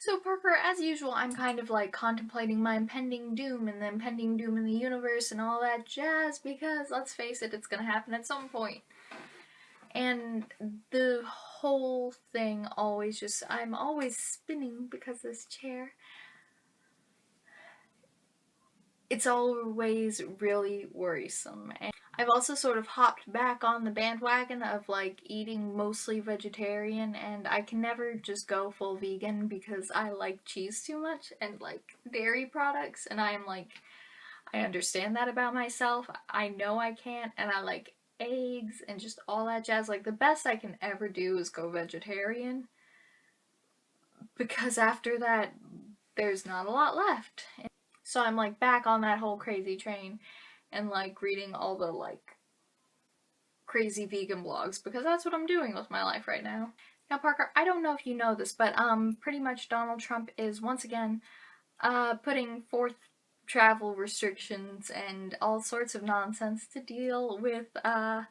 So Parker, as usual, I'm kind of like contemplating my impending doom and the impending doom in the universe and all that jazz because, let's face it, it's gonna happen at some point. And the whole thing always just, I'm always spinning because this chair, it's always really worrisome. And I've also sort of hopped back on the bandwagon of like eating mostly vegetarian, and I can never just go full vegan because I like cheese too much and like dairy products, and I'm like, I understand that about myself. I know I can't, and I like eggs and just all that jazz. Like the best I can ever do is go vegetarian because after that there's not a lot left. So I'm like back on that whole crazy train and like reading all the like crazy vegan blogs because that's what I'm doing with my life right now. Now Parker, I don't know if you know this, but pretty much Donald Trump is once again putting forth travel restrictions and all sorts of nonsense to deal with an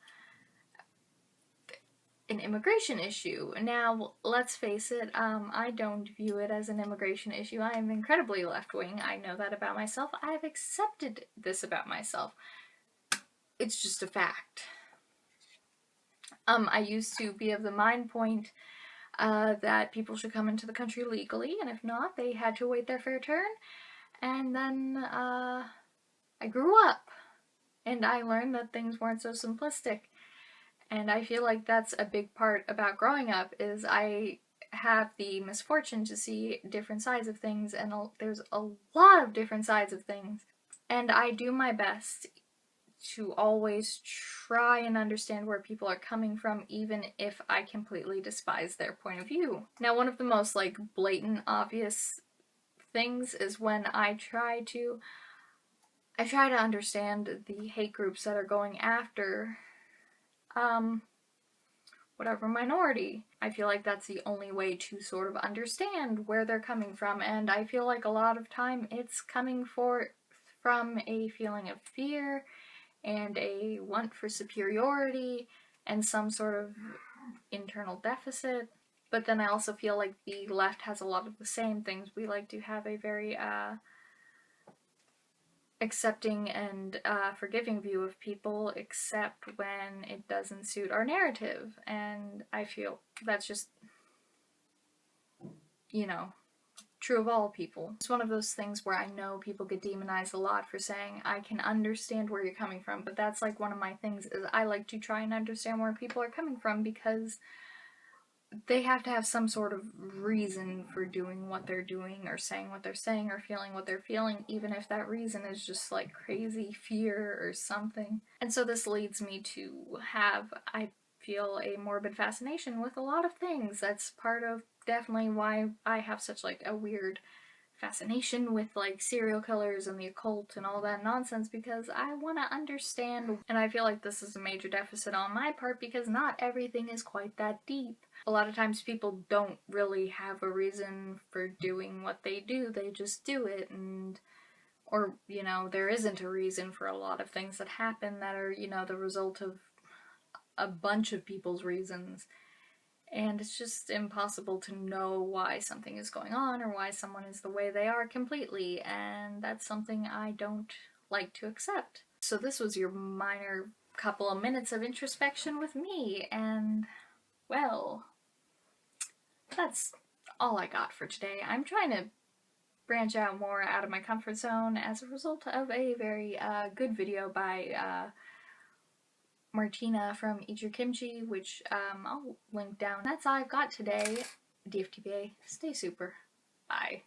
immigration issue. Now, let's face it, I don't view it as an immigration issue. I am incredibly left-wing. I know that about myself. I have accepted this about myself. It's just a fact. I used to be of the mind point that people should come into the country legally, and if not, they had to wait their fair turn. And then I grew up, and I learned that things weren't so simplistic. And I feel like that's a big part about growing up, is I have the misfortune to see different sides of things, and there's a lot of different sides of things. And I do my best to always try and understand where people are coming from, even if I completely despise their point of view. Now, one of the most like blatant, obvious things is when I try to understand the hate groups that are going after whatever minority. I feel like that's the only way to sort of understand where they're coming from, and I feel like a lot of time it's coming from a feeling of fear and a want for superiority and some sort of internal deficit. But then I also feel like the left has a lot of the same things. We like to have a very accepting and forgiving view of people, except when it doesn't suit our narrative. And I feel that's just, you know, true of all people. It's one of those things where I know people get demonized a lot for saying, I can understand where you're coming from, but that's like one of my things is I like to try and understand where people are coming from because they have to have some sort of reason for doing what they're doing or saying what they're saying or feeling what they're feeling, even if that reason is just like crazy fear or something. And so this leads me to have, I feel, a morbid fascination with a lot of things. That's part of definitely why I have such like a weird fascination with like serial killers and the occult and all that nonsense, because I want to understand, and I feel like this is a major deficit on my part because not everything is quite that deep. A lot of times people don't really have a reason for doing what they do, they just do it, and or, you know, there isn't a reason for a lot of things that happen that are, you know, the result of a bunch of people's reasons. And it's just impossible to know why something is going on or why someone is the way they are completely, and that's something I don't like to accept. So this was your minor couple of minutes of introspection with me, and well, that's all I got for today. I'm trying to branch out more out of my comfort zone as a result of a very good video by Martina from Eat Your Kimchi, which I'll link down. That's all I've got today. DFTBA, stay super. Bye.